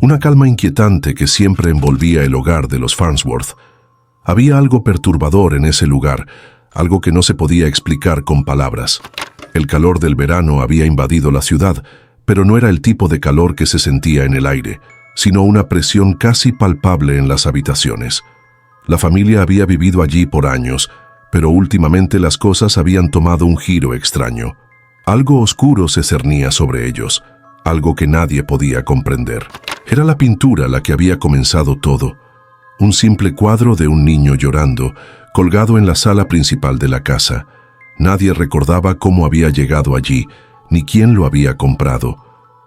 una calma inquietante que siempre envolvía el hogar de los Farnsworth. Había algo perturbador en ese lugar, algo que no se podía explicar con palabras. El calor del verano había invadido la ciudad, pero no era el tipo de calor que se sentía en el aire, sino una presión casi palpable en las habitaciones. La familia había vivido allí por años, pero últimamente las cosas habían tomado un giro extraño. Algo oscuro se cernía sobre ellos, algo que nadie podía comprender. Era la pintura la que había comenzado todo. Un simple cuadro de un niño llorando, colgado en la sala principal de la casa. Nadie recordaba cómo había llegado allí, ni quién lo había comprado.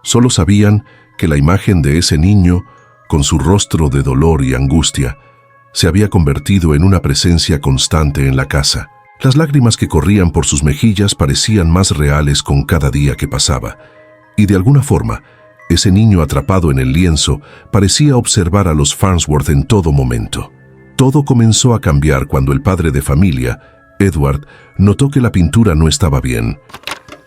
Solo sabían que la imagen de ese niño, con su rostro de dolor y angustia, se había convertido en una presencia constante en la casa. Las lágrimas que corrían por sus mejillas parecían más reales con cada día que pasaba, y de alguna forma, ese niño atrapado en el lienzo parecía observar a los Farnsworth en todo momento. Todo comenzó a cambiar cuando el padre de familia, Edward, notó que la pintura no estaba bien.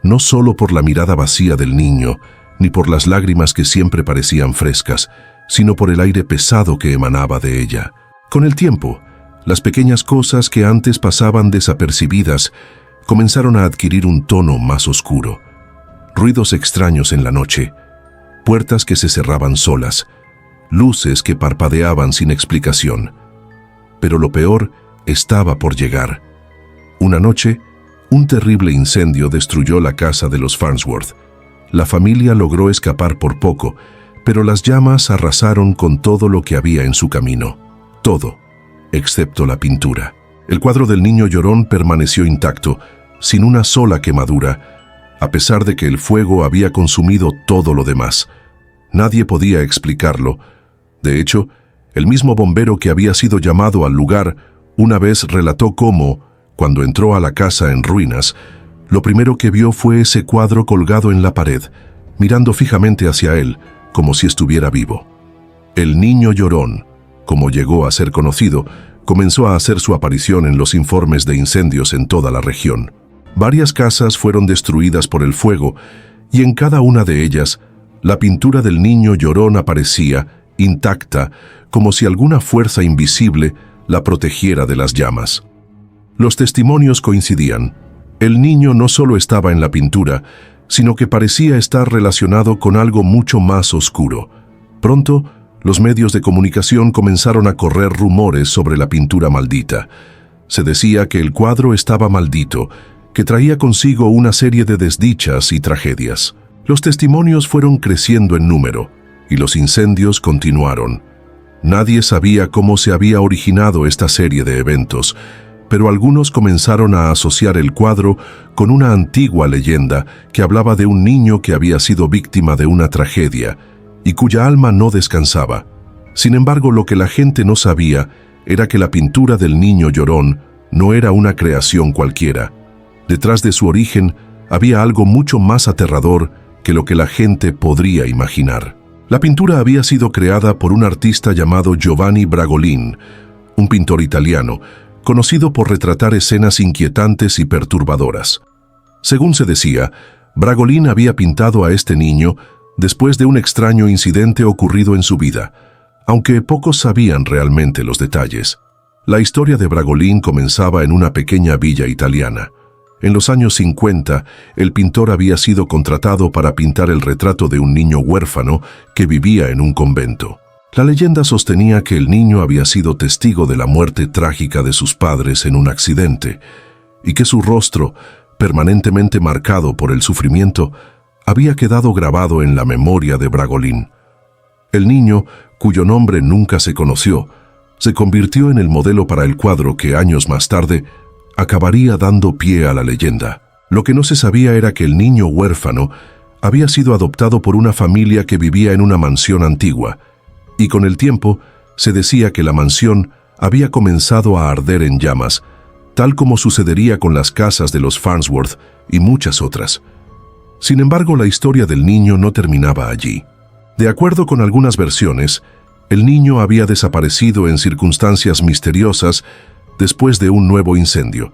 No solo por la mirada vacía del niño, ni por las lágrimas que siempre parecían frescas, sino por el aire pesado que emanaba de ella. Con el tiempo, las pequeñas cosas que antes pasaban desapercibidas comenzaron a adquirir un tono más oscuro. Ruidos extraños en la noche, puertas que se cerraban solas, luces que parpadeaban sin explicación. Pero lo peor estaba por llegar. Una noche, un terrible incendio destruyó la casa de los Farnsworth. La familia logró escapar por poco, pero las llamas arrasaron con todo lo que había en su camino. Todo, excepto la pintura. El cuadro del niño llorón permaneció intacto, sin una sola quemadura, a pesar de que el fuego había consumido todo lo demás. Nadie podía explicarlo. De hecho, el mismo bombero que había sido llamado al lugar una vez relató cómo, cuando entró a la casa en ruinas, lo primero que vio fue ese cuadro colgado en la pared, mirando fijamente hacia él, como si estuviera vivo. El niño llorón, como llegó a ser conocido, comenzó a hacer su aparición en los informes de incendios en toda la región. Varias casas fueron destruidas por el fuego, y en cada una de ellas, la pintura del niño llorón aparecía, intacta, como si alguna fuerza invisible la protegiera de las llamas. Los testimonios coincidían. El niño no solo estaba en la pintura, sino que parecía estar relacionado con algo mucho más oscuro. Pronto, los medios de comunicación comenzaron a correr rumores sobre la pintura maldita. Se decía que el cuadro estaba maldito, que traía consigo una serie de desdichas y tragedias. Los testimonios fueron creciendo en número, y los incendios continuaron. Nadie sabía cómo se había originado esta serie de eventos, pero algunos comenzaron a asociar el cuadro con una antigua leyenda que hablaba de un niño que había sido víctima de una tragedia y cuya alma no descansaba. Sin embargo, lo que la gente no sabía era que la pintura del niño llorón no era una creación cualquiera. Detrás de su origen había algo mucho más aterrador que lo que la gente podría imaginar. La pintura había sido creada por un artista llamado Giovanni Bragolin, un pintor italiano, conocido por retratar escenas inquietantes y perturbadoras. Según se decía, Bragolin había pintado a este niño después de un extraño incidente ocurrido en su vida, aunque pocos sabían realmente los detalles. La historia de Bragolin comenzaba en una pequeña villa italiana. En los años 50, el pintor había sido contratado para pintar el retrato de un niño huérfano que vivía en un convento. La leyenda sostenía que el niño había sido testigo de la muerte trágica de sus padres en un accidente, y que su rostro, permanentemente marcado por el sufrimiento, había quedado grabado en la memoria de Bragolin. El niño, cuyo nombre nunca se conoció, se convirtió en el modelo para el cuadro que años más tarde acabaría dando pie a la leyenda. Lo que no se sabía era que el niño huérfano había sido adoptado por una familia que vivía en una mansión antigua, y con el tiempo se decía que la mansión había comenzado a arder en llamas, tal como sucedería con las casas de los Farnsworth y muchas otras. Sin embargo, la historia del niño no terminaba allí. De acuerdo con algunas versiones, el niño había desaparecido en circunstancias misteriosas después de un nuevo incendio,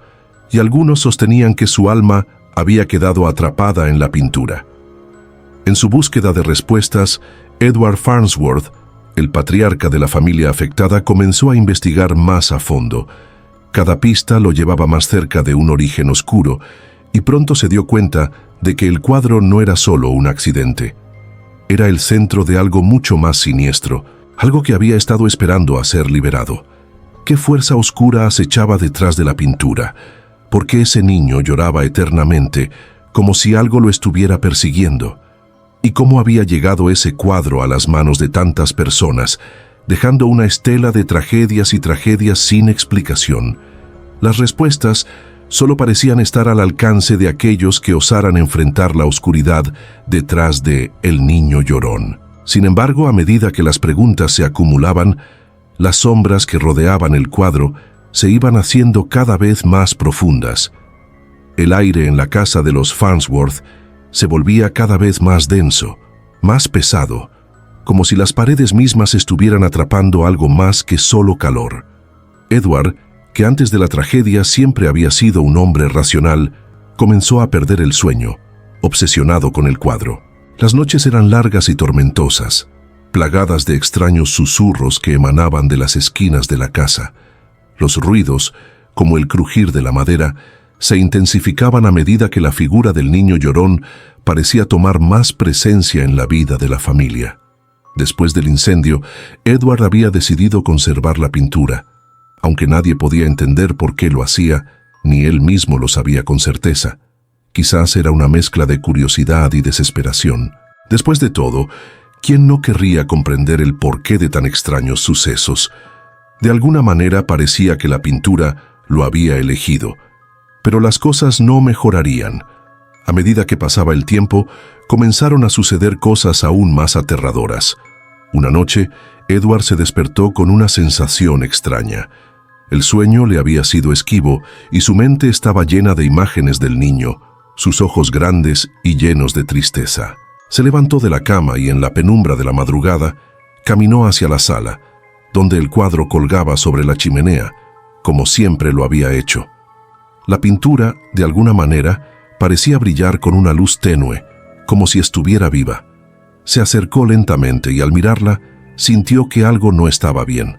y algunos sostenían que su alma había quedado atrapada en la pintura. En su búsqueda de respuestas, Edward Farnsworth, el patriarca de la familia afectada, comenzó a investigar más a fondo. Cada pista lo llevaba más cerca de un origen oscuro, y pronto se dio cuenta de que el cuadro no era solo un accidente. Era el centro de algo mucho más siniestro, algo que había estado esperando a ser liberado. ¿Qué fuerza oscura acechaba detrás de la pintura? ¿Por qué ese niño lloraba eternamente, como si algo lo estuviera persiguiendo? ¿Y cómo había llegado ese cuadro a las manos de tantas personas, dejando una estela de tragedias y tragedias sin explicación? Las respuestas solo parecían estar al alcance de aquellos que osaran enfrentar la oscuridad detrás de El Niño Llorón. Sin embargo, a medida que las preguntas se acumulaban, las sombras que rodeaban el cuadro se iban haciendo cada vez más profundas. El aire en la casa de los Farnsworth se volvía cada vez más denso, más pesado, como si las paredes mismas estuvieran atrapando algo más que solo calor. Edward, que antes de la tragedia siempre había sido un hombre racional, comenzó a perder el sueño, obsesionado con el cuadro. Las noches eran largas y tormentosas, plagadas de extraños susurros que emanaban de las esquinas de la casa. Los ruidos, como el crujir de la madera, se intensificaban a medida que la figura del niño llorón parecía tomar más presencia en la vida de la familia. Después del incendio, Edward había decidido conservar la pintura, aunque nadie podía entender por qué lo hacía, ni él mismo lo sabía con certeza. Quizás era una mezcla de curiosidad y desesperación. Después de todo, ¿quién no querría comprender el porqué de tan extraños sucesos? De alguna manera parecía que la pintura lo había elegido. Pero las cosas no mejorarían. A medida que pasaba el tiempo, comenzaron a suceder cosas aún más aterradoras. Una noche, Edward se despertó con una sensación extraña. El sueño le había sido esquivo y su mente estaba llena de imágenes del niño, sus ojos grandes y llenos de tristeza. Se levantó de la cama y en la penumbra de la madrugada caminó hacia la sala, donde el cuadro colgaba sobre la chimenea, como siempre lo había hecho. La pintura, de alguna manera, parecía brillar con una luz tenue, como si estuviera viva. Se acercó lentamente y al mirarla, sintió que algo no estaba bien.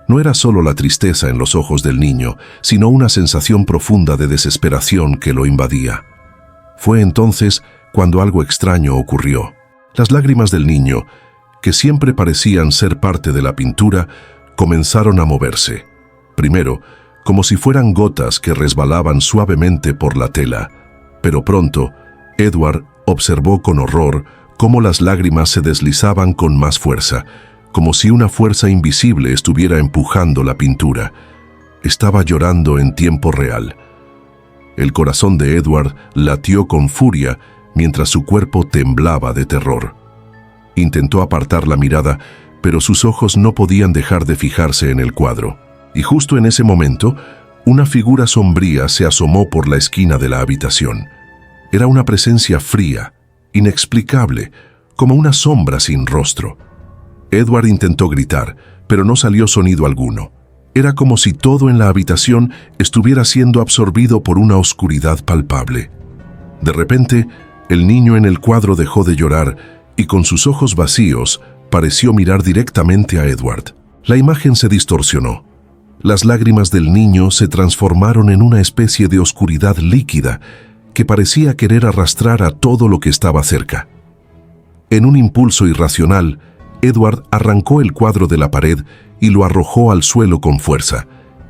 No era solo la tristeza en los ojos del niño, sino una sensación profunda de desesperación que lo invadía. Fue entonces cuando algo extraño ocurrió. Las lágrimas del niño, que siempre parecían ser parte de la pintura, comenzaron a moverse. Primero, como si fueran gotas que resbalaban suavemente por la tela. Pero pronto, Edward observó con horror cómo las lágrimas se deslizaban con más fuerza, como si una fuerza invisible estuviera empujando la pintura. Estaba llorando en tiempo real. El corazón de Edward latió con furia mientras su cuerpo temblaba de terror. Intentó apartar la mirada, pero sus ojos no podían dejar de fijarse en el cuadro. Y justo en ese momento, una figura sombría se asomó por la esquina de la habitación. Era una presencia fría, inexplicable, como una sombra sin rostro. Edward intentó gritar, pero no salió sonido alguno. Era como si todo en la habitación estuviera siendo absorbido por una oscuridad palpable. De repente, el niño en el cuadro dejó de llorar y con sus ojos vacíos pareció mirar directamente a Edward. La imagen se distorsionó. Las lágrimas del niño se transformaron en una especie de oscuridad líquida que parecía querer arrastrar a todo lo que estaba cerca. En un impulso irracional, Edward arrancó el cuadro de la pared y lo arrojó al suelo con fuerza,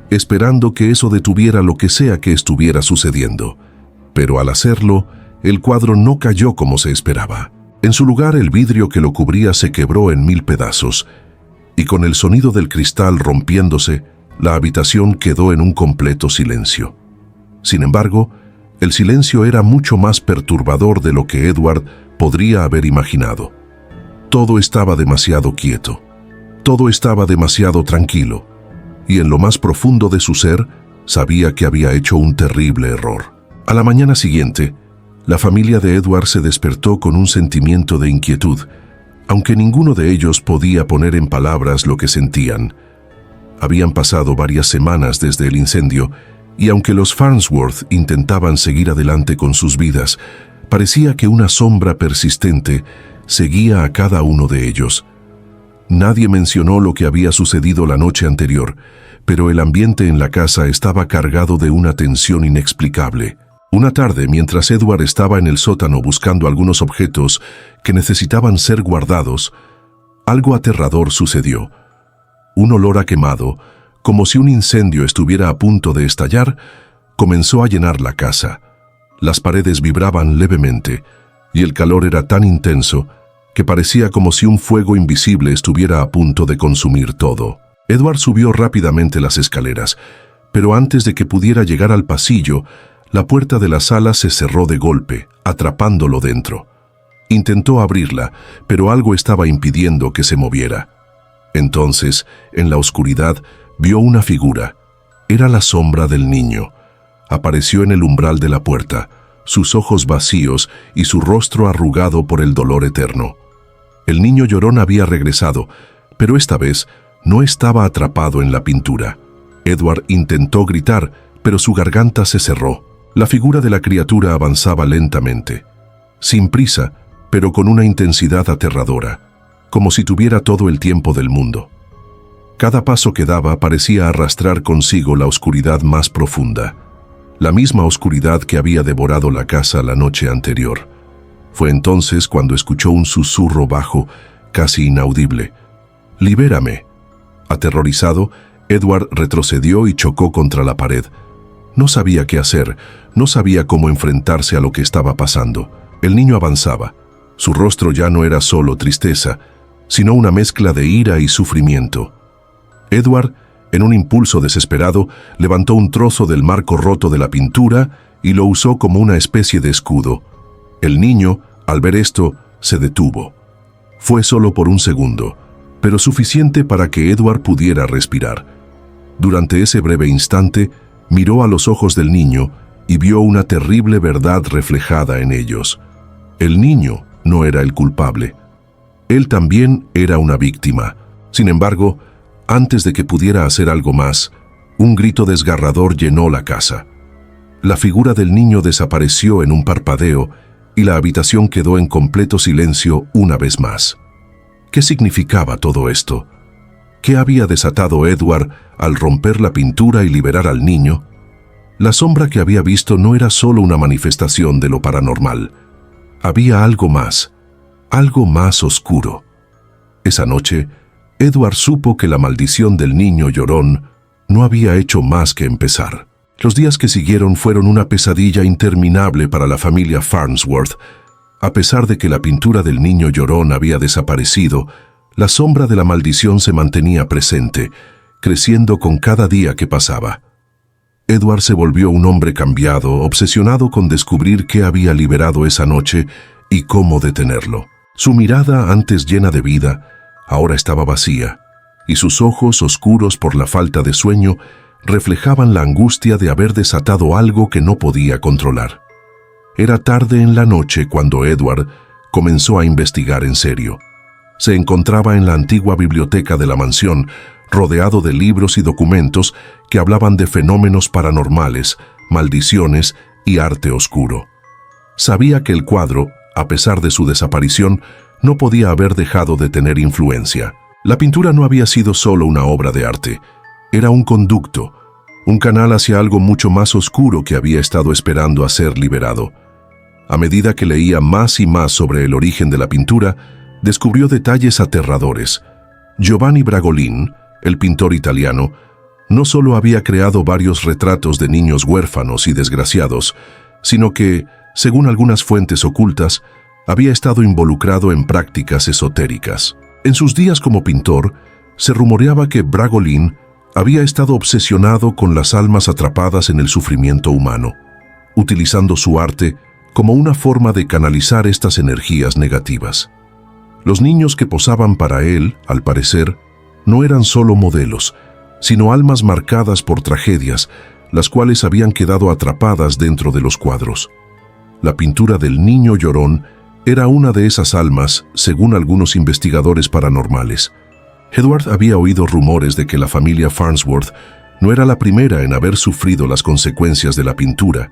esperando que eso detuviera lo que sea que estuviera sucediendo. Pero al hacerlo, el cuadro no cayó como se esperaba. En su lugar, el vidrio que lo cubría se quebró en 1000 pedazos, y con el sonido del cristal rompiéndose, la habitación quedó en un completo silencio. Sin embargo, el silencio era mucho más perturbador de lo que Edward podría haber imaginado. Todo estaba demasiado quieto, todo estaba demasiado tranquilo, y en lo más profundo de su ser sabía que había hecho un terrible error. A la mañana siguiente, la familia de Edward se despertó con un sentimiento de inquietud, aunque ninguno de ellos podía poner en palabras lo que sentían. Habían pasado varias semanas desde el incendio, y aunque los Farnsworth intentaban seguir adelante con sus vidas, Parecía que una sombra persistente seguía a cada uno de ellos. Nadie mencionó lo que había sucedido la noche anterior, pero el ambiente en la casa estaba cargado de una tensión inexplicable. Una tarde, mientras Edward estaba en el sótano buscando algunos objetos que necesitaban ser guardados, algo aterrador sucedió. Un olor a quemado, como si un incendio estuviera a punto de estallar, comenzó a llenar la casa. Las paredes vibraban levemente, y el calor era tan intenso que parecía como si un fuego invisible estuviera a punto de consumir todo. Edward subió rápidamente las escaleras, pero antes de que pudiera llegar al pasillo, la puerta de la sala se cerró de golpe, atrapándolo dentro. Intentó abrirla, pero algo estaba impidiendo que se moviera. Entonces, en la oscuridad, vio una figura. Era la sombra del niño. Apareció en el umbral de la puerta, sus ojos vacíos y su rostro arrugado por el dolor eterno. El niño llorón había regresado, pero esta vez no estaba atrapado en la pintura. Edward intentó gritar, pero su garganta se cerró. La figura de la criatura avanzaba lentamente, sin prisa, pero con una intensidad aterradora, como si tuviera todo el tiempo del mundo. Cada paso que daba parecía arrastrar consigo la oscuridad más profunda, la misma oscuridad que había devorado la casa la noche anterior. Fue entonces cuando escuchó un susurro bajo, casi inaudible. «¡Libérame!». Aterrorizado, Edward retrocedió y chocó contra la pared. No sabía qué hacer, no sabía cómo enfrentarse a lo que estaba pasando. El niño avanzaba. Su rostro ya no era solo tristeza, sino una mezcla de ira y sufrimiento. Edward, en un impulso desesperado, levantó un trozo del marco roto de la pintura y lo usó como una especie de escudo. El niño, al ver esto, se detuvo. Fue solo por un segundo, pero suficiente para que Edward pudiera respirar. Durante ese breve instante, miró a los ojos del niño y vio una terrible verdad reflejada en ellos. El niño no era el culpable. Él también era una víctima. Sin embargo, antes de que pudiera hacer algo más, un grito desgarrador llenó la casa. La figura del niño desapareció en un parpadeo y la habitación quedó en completo silencio una vez más. ¿Qué significaba todo esto? ¿Qué había desatado Edward al romper la pintura y liberar al niño? La sombra que había visto no era solo una manifestación de lo paranormal. Había algo más oscuro. Esa noche, Edward supo que la maldición del niño llorón no había hecho más que empezar. Los días que siguieron fueron una pesadilla interminable para la familia Farnsworth. A pesar de que la pintura del niño llorón había desaparecido, la sombra de la maldición se mantenía presente, creciendo con cada día que pasaba. Edward se volvió un hombre cambiado, obsesionado con descubrir qué había liberado esa noche y cómo detenerlo. Su mirada, antes llena de vida, ahora estaba vacía, y sus ojos, oscuros por la falta de sueño, reflejaban la angustia de haber desatado algo que no podía controlar. Era tarde en la noche cuando Edward comenzó a investigar en serio. Se encontraba en la antigua biblioteca de la mansión, rodeado de libros y documentos que hablaban de fenómenos paranormales, maldiciones y arte oscuro. Sabía que el cuadro, a pesar de su desaparición, no podía haber dejado de tener influencia. La pintura no había sido solo una obra de arte, era un conducto, un canal hacia algo mucho más oscuro que había estado esperando a ser liberado. A medida que leía más y más sobre el origen de la pintura, descubrió detalles aterradores. Giovanni Bragolin, el pintor italiano, no solo había creado varios retratos de niños huérfanos y desgraciados, sino que, según algunas fuentes ocultas, había estado involucrado en prácticas esotéricas. En sus días como pintor, se rumoreaba que Bragolin había estado obsesionado con las almas atrapadas en el sufrimiento humano, utilizando su arte como una forma de canalizar estas energías negativas. Los niños que posaban para él, al parecer, no eran solo modelos, sino almas marcadas por tragedias, las cuales habían quedado atrapadas dentro de los cuadros. La pintura del niño llorón era una de esas almas, según algunos investigadores paranormales. Edward había oído rumores de que la familia Farnsworth no era la primera en haber sufrido las consecuencias de la pintura.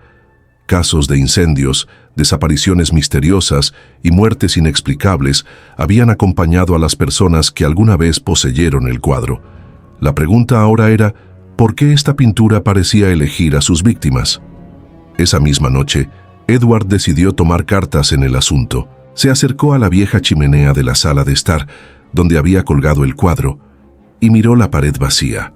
Casos de incendios, desapariciones misteriosas y muertes inexplicables habían acompañado a las personas que alguna vez poseyeron el cuadro. La pregunta ahora era, ¿por qué esta pintura parecía elegir a sus víctimas? Esa misma noche, Edward decidió tomar cartas en el asunto. Se acercó a la vieja chimenea de la sala de estar, donde había colgado el cuadro, y miró la pared vacía.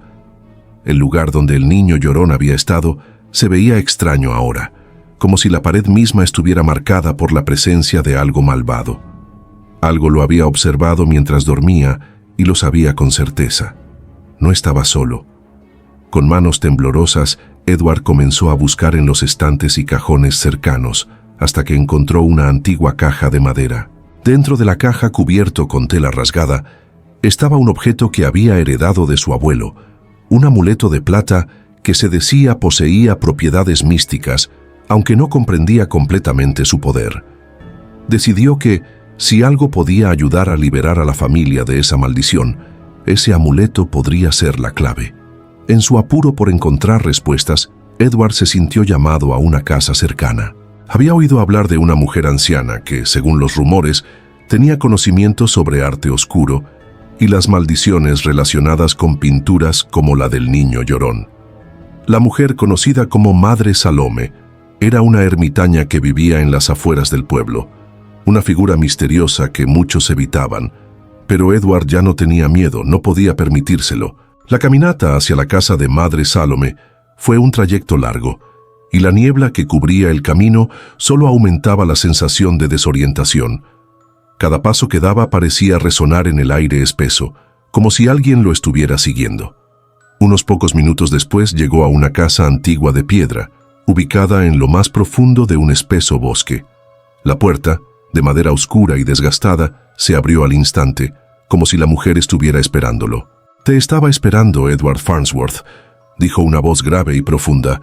El lugar donde el niño llorón había estado se veía extraño ahora, como si la pared misma estuviera marcada por la presencia de algo malvado. Algo lo había observado mientras dormía y lo sabía con certeza. No estaba solo. Con manos temblorosas, Edward comenzó a buscar en los estantes y cajones cercanos, hasta que encontró una antigua caja de madera. Dentro de la caja, cubierto con tela rasgada, estaba un objeto que había heredado de su abuelo, un amuleto de plata que se decía poseía propiedades místicas, aunque no comprendía completamente su poder. Decidió que, si algo podía ayudar a liberar a la familia de esa maldición, ese amuleto podría ser la clave. En su apuro por encontrar respuestas, Edward se sintió llamado a una casa cercana. Había oído hablar de una mujer anciana que, según los rumores, tenía conocimiento sobre arte oscuro y las maldiciones relacionadas con pinturas como la del niño llorón. La mujer, conocida como Madre Salome, era una ermitaña que vivía en las afueras del pueblo, una figura misteriosa que muchos evitaban, pero Edward ya no tenía miedo, no podía permitírselo. La caminata hacia la casa de Madre Salome fue un trayecto largo, y la niebla que cubría el camino solo aumentaba la sensación de desorientación. Cada paso que daba parecía resonar en el aire espeso, como si alguien lo estuviera siguiendo. Unos pocos minutos después llegó a una casa antigua de piedra, ubicada en lo más profundo de un espeso bosque. La puerta, de madera oscura y desgastada, se abrió al instante, como si la mujer estuviera esperándolo. «Te estaba esperando, Edward Farnsworth», dijo una voz grave y profunda,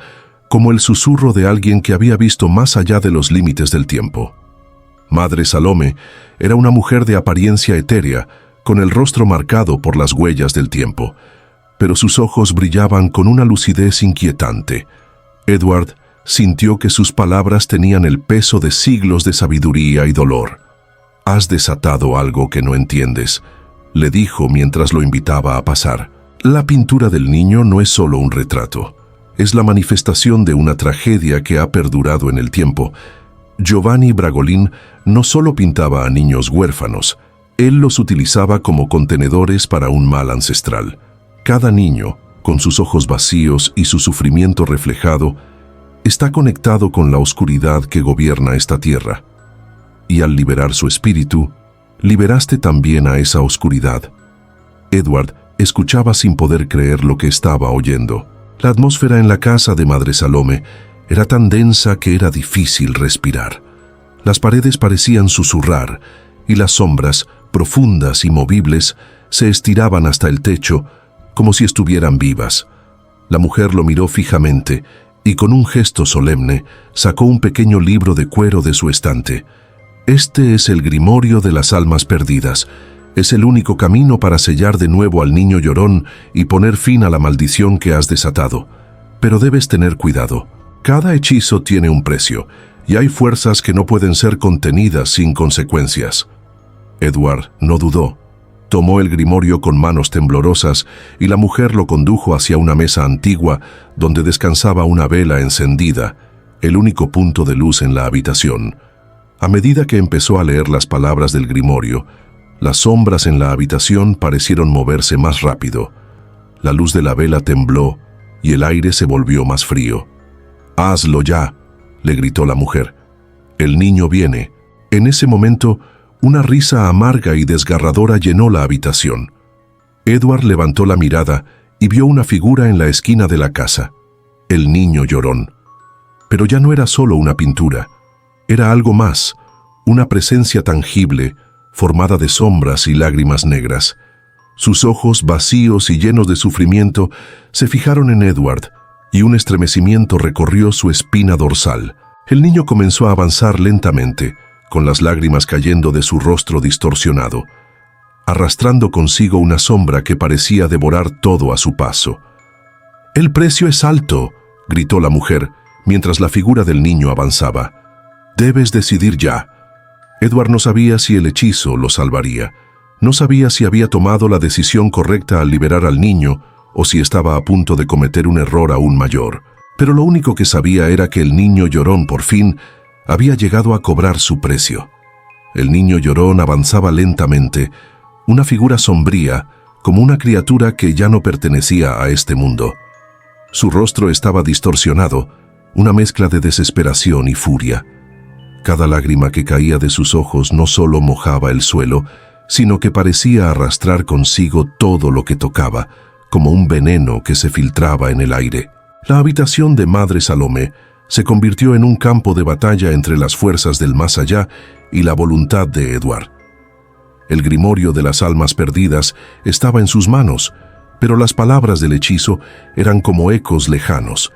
como el susurro de alguien que había visto más allá de los límites del tiempo. Madre Salome era una mujer de apariencia etérea, con el rostro marcado por las huellas del tiempo, pero sus ojos brillaban con una lucidez inquietante. Edward sintió que sus palabras tenían el peso de siglos de sabiduría y dolor. «Has desatado algo que no entiendes», le dijo mientras lo invitaba a pasar. «La pintura del niño no es solo un retrato. Es la manifestación de una tragedia que ha perdurado en el tiempo. Giovanni Bragolin no solo pintaba a niños huérfanos, él los utilizaba como contenedores para un mal ancestral. Cada niño, con sus ojos vacíos y su sufrimiento reflejado, está conectado con la oscuridad que gobierna esta tierra. Y al liberar su espíritu, liberaste también a esa oscuridad». Edward escuchaba sin poder creer lo que estaba oyendo. La atmósfera en la casa de Madre Salome era tan densa que era difícil respirar. Las paredes parecían susurrar, y las sombras, profundas y movibles, se estiraban hasta el techo, como si estuvieran vivas. La mujer lo miró fijamente, y con un gesto solemne, sacó un pequeño libro de cuero de su estante. «Este es el Grimorio de las Almas Perdidas. Es el único camino para sellar de nuevo al niño llorón y poner fin a la maldición que has desatado. Pero debes tener cuidado. Cada hechizo tiene un precio, y hay fuerzas que no pueden ser contenidas sin consecuencias». Edward no dudó. Tomó el grimorio con manos temblorosas y la mujer lo condujo hacia una mesa antigua donde descansaba una vela encendida, el único punto de luz en la habitación. A medida que empezó a leer las palabras del grimorio, las sombras en la habitación parecieron moverse más rápido. La luz de la vela tembló y el aire se volvió más frío. «Hazlo ya», le gritó la mujer. «El niño viene». En ese momento, una risa amarga y desgarradora llenó la habitación. Edward levantó la mirada y vio una figura en la esquina de la casa, el niño llorón. Pero ya no era solo una pintura, era algo más, una presencia tangible, formada de sombras y lágrimas negras. Sus ojos, vacíos y llenos de sufrimiento, se fijaron en Edward, y un estremecimiento recorrió su espina dorsal. El niño comenzó a avanzar lentamente, con las lágrimas cayendo de su rostro distorsionado, arrastrando consigo una sombra que parecía devorar todo a su paso. «El precio es alto», gritó la mujer, mientras la figura del niño avanzaba. «Debes decidir ya». Edward no sabía si el hechizo lo salvaría. No sabía si había tomado la decisión correcta al liberar al niño o si estaba a punto de cometer un error aún mayor. Pero lo único que sabía era que el niño llorón por fin había llegado a cobrar su precio. El niño llorón avanzaba lentamente, una figura sombría, como una criatura que ya no pertenecía a este mundo. Su rostro estaba distorsionado, una mezcla de desesperación y furia. Cada lágrima que caía de sus ojos no solo mojaba el suelo, sino que parecía arrastrar consigo todo lo que tocaba, como un veneno que se filtraba en el aire. La habitación de Madre Salomé se convirtió en un campo de batalla entre las fuerzas del más allá y la voluntad de Edward. El grimorio de las almas perdidas estaba en sus manos, pero las palabras del hechizo eran como ecos lejanos,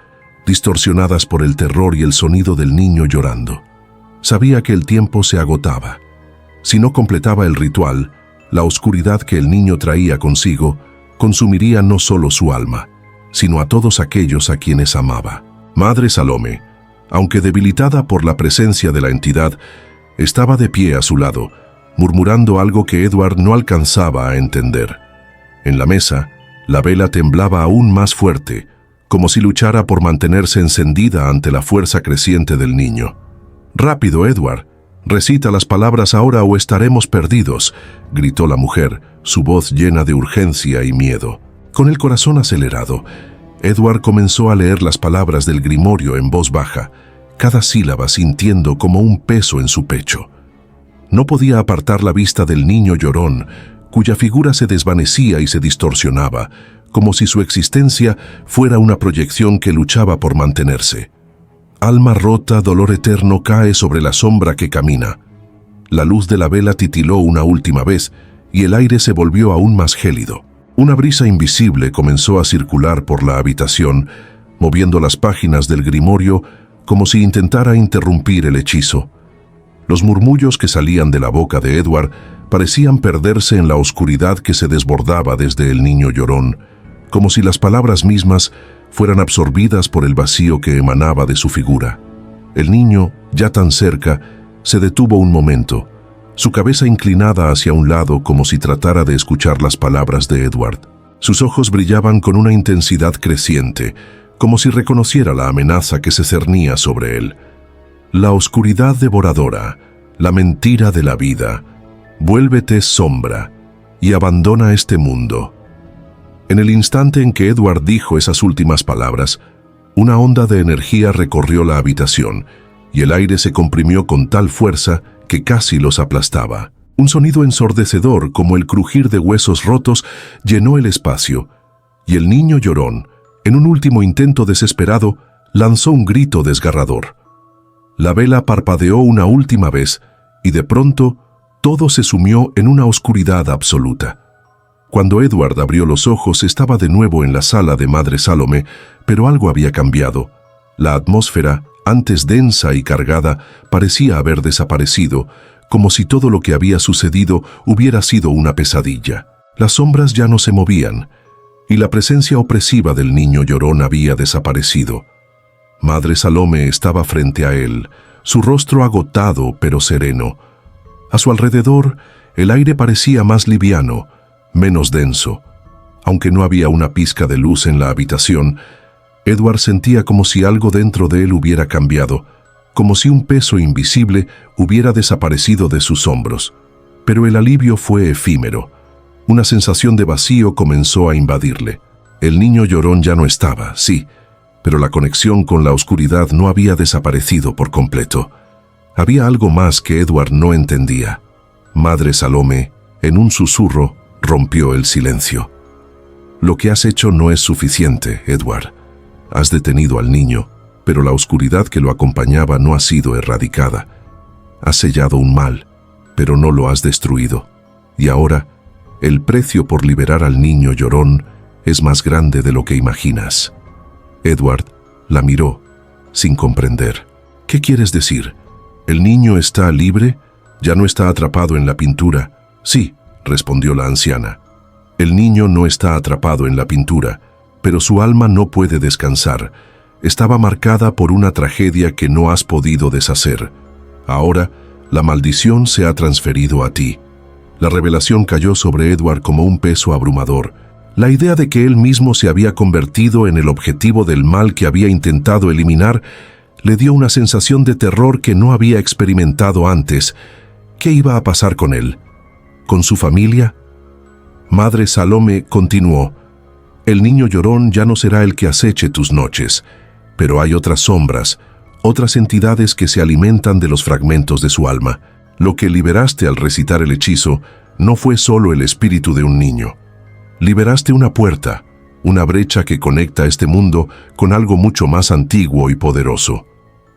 distorsionadas por el terror y el sonido del niño llorando. Sabía que el tiempo se agotaba. Si no completaba el ritual, la oscuridad que el niño traía consigo consumiría no solo su alma, sino a todos aquellos a quienes amaba. Madre Salomé, aunque debilitada por la presencia de la entidad, estaba de pie a su lado, murmurando algo que Edward no alcanzaba a entender. En la mesa, la vela temblaba aún más fuerte, como si luchara por mantenerse encendida ante la fuerza creciente del niño. «Rápido, Edward, recita las palabras ahora o estaremos perdidos», gritó la mujer, su voz llena de urgencia y miedo. Con el corazón acelerado, Edward comenzó a leer las palabras del grimorio en voz baja, cada sílaba sintiendo como un peso en su pecho. No podía apartar la vista del niño llorón, cuya figura se desvanecía y se distorsionaba, como si su existencia fuera una proyección que luchaba por mantenerse. Alma rota, dolor eterno cae sobre la sombra que camina. La luz de la vela titiló una última vez y el aire se volvió aún más gélido. Una brisa invisible comenzó a circular por la habitación, moviendo las páginas del grimorio como si intentara interrumpir el hechizo. Los murmullos que salían de la boca de Edward parecían perderse en la oscuridad que se desbordaba desde el niño llorón, como si las palabras mismas fueran absorbidas por el vacío que emanaba de su figura. El niño, ya tan cerca, se detuvo un momento, su cabeza inclinada hacia un lado como si tratara de escuchar las palabras de Edward. Sus ojos brillaban con una intensidad creciente, como si reconociera la amenaza que se cernía sobre él. La oscuridad devoradora, la mentira de la vida, vuélvete sombra y abandona este mundo. En el instante en que Edward dijo esas últimas palabras, una onda de energía recorrió la habitación y el aire se comprimió con tal fuerza que casi los aplastaba. Un sonido ensordecedor, como el crujir de huesos rotos, llenó el espacio, y el niño llorón, en un último intento desesperado, lanzó un grito desgarrador. La vela parpadeó una última vez, y de pronto todo se sumió en una oscuridad absoluta. Cuando Edward abrió los ojos, estaba de nuevo en la sala de Madre Salomé, pero algo había cambiado. La atmósfera, antes densa y cargada, parecía haber desaparecido, como si todo lo que había sucedido hubiera sido una pesadilla. Las sombras ya no se movían, y la presencia opresiva del niño llorón había desaparecido. Madre Salomé estaba frente a él, su rostro agotado pero sereno. A su alrededor, el aire parecía más liviano, menos denso. Aunque no había una pizca de luz en la habitación, Edward sentía como si algo dentro de él hubiera cambiado, como si un peso invisible hubiera desaparecido de sus hombros. Pero el alivio fue efímero. Una sensación de vacío comenzó a invadirle. El niño llorón ya no estaba, sí, pero la conexión con la oscuridad no había desaparecido por completo. Había algo más que Edward no entendía. Madre Salomé, en un susurro, rompió el silencio. «Lo que has hecho no es suficiente, Edward. Has detenido al niño, pero la oscuridad que lo acompañaba no ha sido erradicada. Has sellado un mal, pero no lo has destruido. Y ahora, el precio por liberar al niño llorón es más grande de lo que imaginas». Edward la miró, sin comprender. «¿Qué quieres decir? ¿El niño está libre? ¿Ya no está atrapado en la pintura?» «Sí», respondió la anciana. «El niño no está atrapado en la pintura, pero su alma no puede descansar. estaba marcada por una tragedia que no has podido deshacer. Ahora, la maldición se ha transferido a ti. La revelación cayó sobre Edward como un peso abrumador. La idea de que él mismo se había convertido en el objetivo del mal que había intentado eliminar le dio una sensación de terror que no había experimentado antes. ¿Qué iba a pasar con él? ¿Con su familia? Madre Salome continuó: el niño llorón ya no será el que aceche tus noches, pero hay otras sombras, otras entidades que se alimentan de los fragmentos de su alma. Lo que liberaste al recitar el hechizo no fue solo el espíritu de un niño. Liberaste una puerta, una brecha que conecta este mundo con algo mucho más antiguo y poderoso.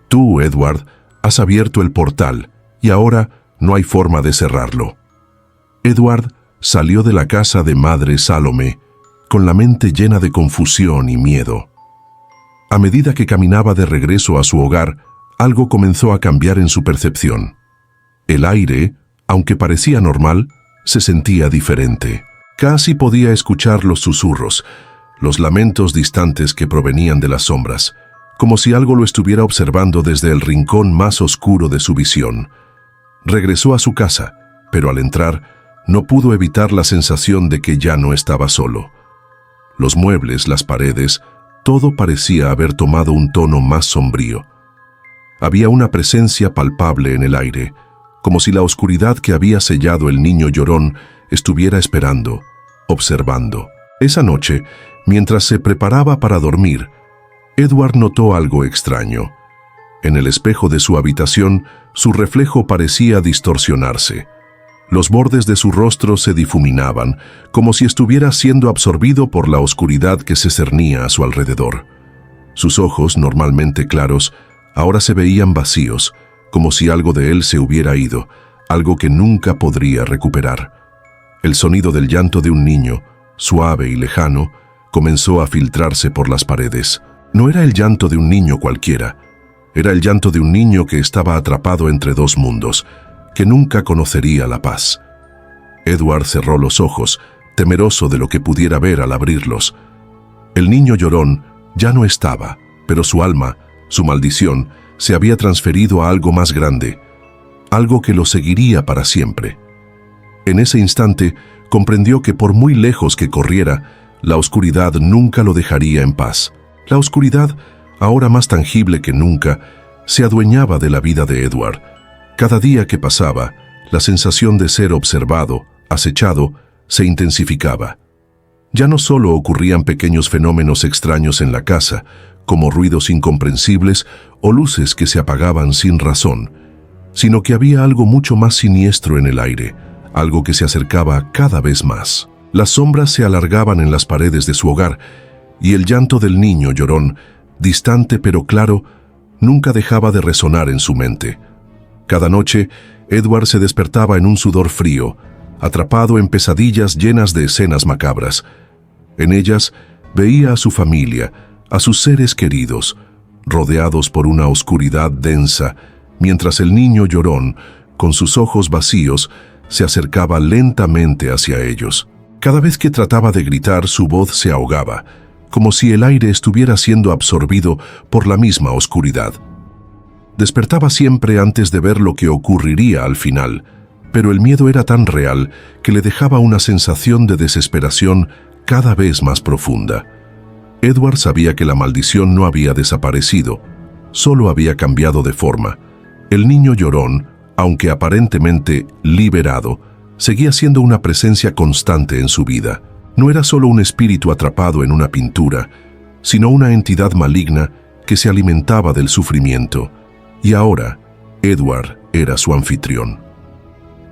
Tú, Edward, has abierto el portal y ahora no hay forma de cerrarlo. Edward salió de la casa de Madre Salome con la mente llena de confusión y miedo. A medida que caminaba de regreso a su hogar, algo comenzó a cambiar en su percepción. El aire, aunque parecía normal, se sentía diferente. Casi podía escuchar los susurros, los lamentos distantes que provenían de las sombras, como si algo lo estuviera observando desde el rincón más oscuro de su visión. Regresó a su casa, pero al entrar, no pudo evitar la sensación de que ya no estaba solo. Los muebles, las paredes, todo parecía haber tomado un tono más sombrío. Había una presencia palpable en el aire, como si la oscuridad que había sellado el niño llorón estuviera esperando, observando. Esa noche, mientras se preparaba para dormir, Edward notó algo extraño. En el espejo de su habitación, su reflejo parecía distorsionarse. Los bordes de su rostro se difuminaban, como si estuviera siendo absorbido por la oscuridad que se cernía a su alrededor. Sus ojos, normalmente claros, ahora se veían vacíos, como si algo de él se hubiera ido, algo que nunca podría recuperar. El sonido del llanto de un niño, suave y lejano, comenzó a filtrarse por las paredes. No era el llanto de un niño cualquiera, era el llanto de un niño que estaba atrapado entre dos mundos, que nunca conocería la paz. Edward cerró los ojos, temeroso de lo que pudiera ver al abrirlos. El niño llorón ya no estaba, pero su alma, su maldición, se había transferido a algo más grande, algo que lo seguiría para siempre. En ese instante, comprendió que por muy lejos que corriera, la oscuridad nunca lo dejaría en paz. La oscuridad, ahora más tangible que nunca, se adueñaba de la vida de Edward. Cada día que pasaba, la sensación de ser observado, acechado, se intensificaba. Ya no solo ocurrían pequeños fenómenos extraños en la casa, como ruidos incomprensibles o luces que se apagaban sin razón, sino que había algo mucho más siniestro en el aire, algo que se acercaba cada vez más. Las sombras se alargaban en las paredes de su hogar, y el llanto del niño llorón, distante pero claro, nunca dejaba de resonar en su mente. Cada noche, Edward se despertaba en un sudor frío, atrapado en pesadillas llenas de escenas macabras. En ellas, veía a su familia, a sus seres queridos, rodeados por una oscuridad densa, mientras el niño llorón, con sus ojos vacíos, se acercaba lentamente hacia ellos. Cada vez que trataba de gritar, su voz se ahogaba, como si el aire estuviera siendo absorbido por la misma oscuridad. Despertaba siempre antes de ver lo que ocurriría al final, pero el miedo era tan real que le dejaba una sensación de desesperación cada vez más profunda. Edward sabía que la maldición no había desaparecido, solo había cambiado de forma. El niño llorón, aunque aparentemente liberado, seguía siendo una presencia constante en su vida. No era solo un espíritu atrapado en una pintura, sino una entidad maligna que se alimentaba del sufrimiento. Y ahora, Edward era su anfitrión.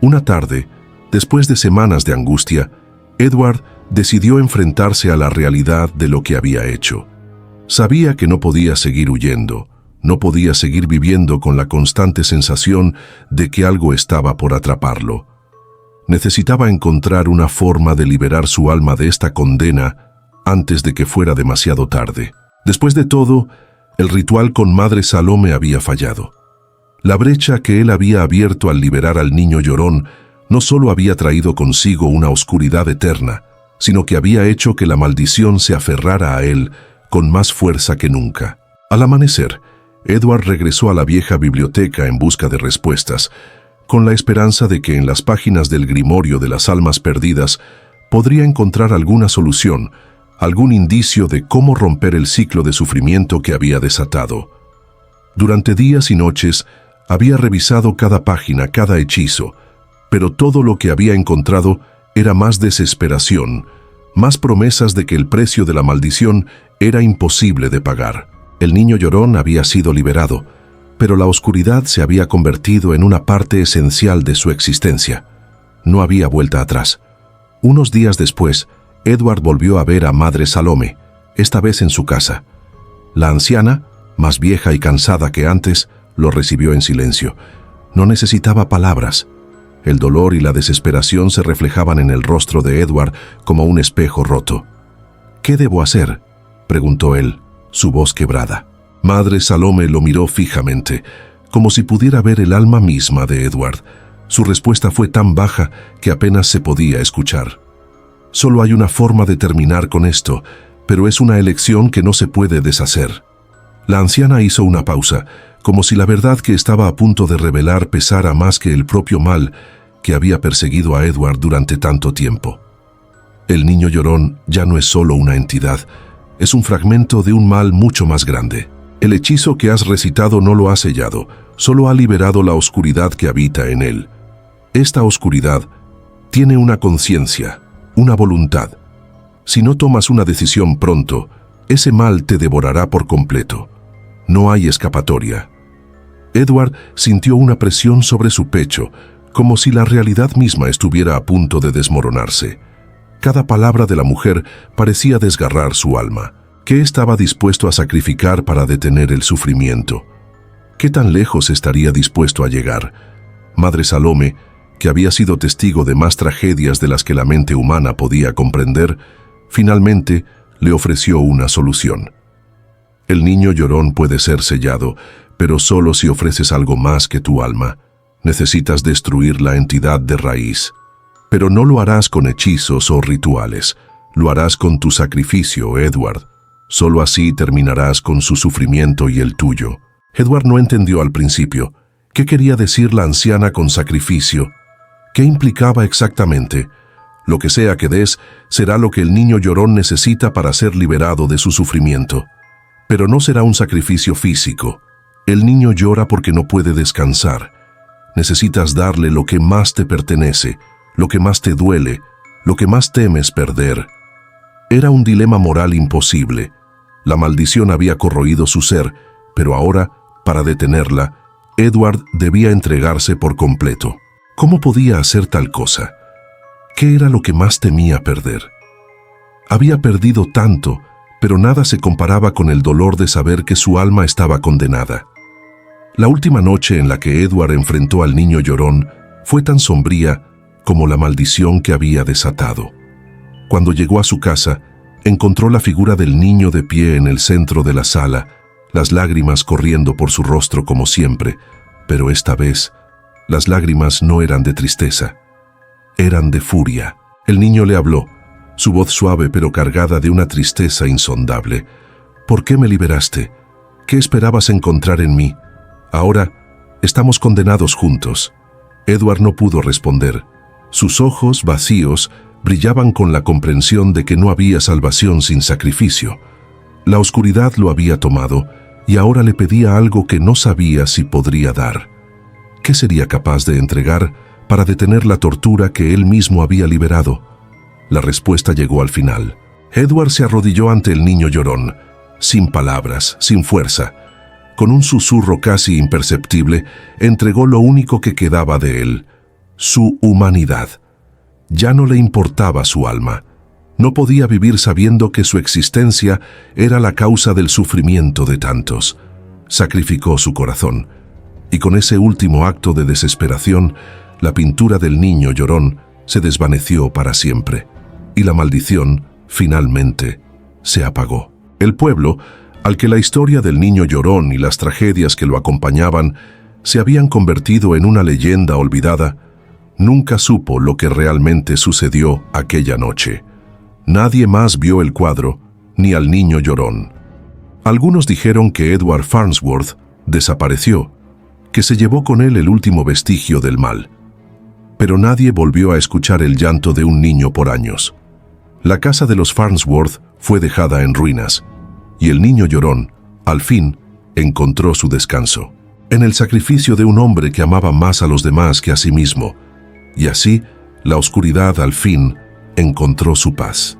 Una tarde, después de semanas de angustia, Edward decidió enfrentarse a la realidad de lo que había hecho. Sabía que no podía seguir huyendo, no podía seguir viviendo con la constante sensación de que algo estaba por atraparlo. Necesitaba encontrar una forma de liberar su alma de esta condena antes de que fuera demasiado tarde. Después de todo, el ritual con Madre Salome había fallado. La brecha que él había abierto al liberar al niño llorón no solo había traído consigo una oscuridad eterna, sino que había hecho que la maldición se aferrara a él con más fuerza que nunca. Al amanecer, Edward regresó a la vieja biblioteca en busca de respuestas, con la esperanza de que en las páginas del Grimorio de las Almas Perdidas podría encontrar alguna solución, algún indicio de cómo romper el ciclo de sufrimiento que había desatado. Durante días y noches había revisado cada página, cada hechizo, pero todo lo que había encontrado era más desesperación, más promesas de que el precio de la maldición era imposible de pagar. El niño llorón había sido liberado, pero la oscuridad se había convertido en una parte esencial de su existencia. No había vuelta atrás. Unos días después, Edward volvió a ver a Madre Salome, esta vez en su casa. La anciana, más vieja y cansada que antes, lo recibió en silencio. No necesitaba palabras. El dolor y la desesperación se reflejaban en el rostro de Edward como un espejo roto. «¿Qué debo hacer?», preguntó él, su voz quebrada. Madre Salome lo miró fijamente, como si pudiera ver el alma misma de Edward. Su respuesta fue tan baja que apenas se podía escuchar. «Solo hay una forma de terminar con esto, pero es una elección que no se puede deshacer». La anciana hizo una pausa, como si la verdad que estaba a punto de revelar pesara más que el propio mal que había perseguido a Edward durante tanto tiempo. El niño llorón ya no es solo una entidad, es un fragmento de un mal mucho más grande. El hechizo que has recitado no lo ha sellado, solo ha liberado la oscuridad que habita en él. Esta oscuridad tiene una conciencia, una voluntad. Si no tomas una decisión pronto, ese mal te devorará por completo. No hay escapatoria. Edward sintió una presión sobre su pecho, como si la realidad misma estuviera a punto de desmoronarse. Cada palabra de la mujer parecía desgarrar su alma. ¿Qué estaba dispuesto a sacrificar para detener el sufrimiento? ¿Qué tan lejos estaría dispuesto a llegar? Madre Salome, que había sido testigo de más tragedias de las que la mente humana podía comprender, finalmente le ofreció una solución. El niño llorón puede ser sellado, pero solo si ofreces algo más que tu alma. Necesitas destruir la entidad de raíz. Pero no lo harás con hechizos o rituales. Lo harás con tu sacrificio, Edward. Solo así terminarás con su sufrimiento y el tuyo. Edward no entendió al principio. ¿Qué quería decir la anciana con sacrificio? ¿Qué implicaba exactamente? Lo que sea que des, será lo que el niño llorón necesita para ser liberado de su sufrimiento. Pero no será un sacrificio físico. El niño llora porque no puede descansar. Necesitas darle lo que más te pertenece, lo que más te duele, lo que más temes perder. Era un dilema moral imposible. La maldición había corroído su ser, pero ahora, para detenerla, Edward debía entregarse por completo. ¿Cómo podía hacer tal cosa? ¿Qué era lo que más temía perder? Había perdido tanto, pero nada se comparaba con el dolor de saber que su alma estaba condenada. La última noche en la que Edward enfrentó al niño llorón fue tan sombría como la maldición que había desatado. Cuando llegó a su casa, encontró la figura del niño de pie en el centro de la sala, las lágrimas corriendo por su rostro como siempre, pero esta vez, las lágrimas no eran de tristeza, eran de furia. El niño le habló, su voz suave pero cargada de una tristeza insondable. ¿Por qué me liberaste? ¿Qué esperabas encontrar en mí? Ahora estamos condenados juntos. Edward no pudo responder. Sus ojos, vacíos, brillaban con la comprensión de que no había salvación sin sacrificio. La oscuridad lo había tomado y ahora le pedía algo que no sabía si podría dar. ¿Qué sería capaz de entregar para detener la tortura que él mismo había liberado? La respuesta llegó al final. Edward se arrodilló ante el niño llorón, sin palabras, sin fuerza. Con un susurro casi imperceptible, entregó lo único que quedaba de él, su humanidad. Ya no le importaba su alma. No podía vivir sabiendo que su existencia era la causa del sufrimiento de tantos. Sacrificó su corazón, y con ese último acto de desesperación, la pintura del niño llorón se desvaneció para siempre, y la maldición, finalmente, se apagó. El pueblo, al que la historia del niño llorón y las tragedias que lo acompañaban se habían convertido en una leyenda olvidada, nunca supo lo que realmente sucedió aquella noche. Nadie más vio el cuadro, ni al niño llorón. Algunos dijeron que Edward Farnsworth desapareció, que se llevó con él el último vestigio del mal. Pero nadie volvió a escuchar el llanto de un niño por años. La casa de los Farnsworth fue dejada en ruinas, y el niño llorón, al fin, encontró su descanso en el sacrificio de un hombre que amaba más a los demás que a sí mismo, y así la oscuridad al fin encontró su paz.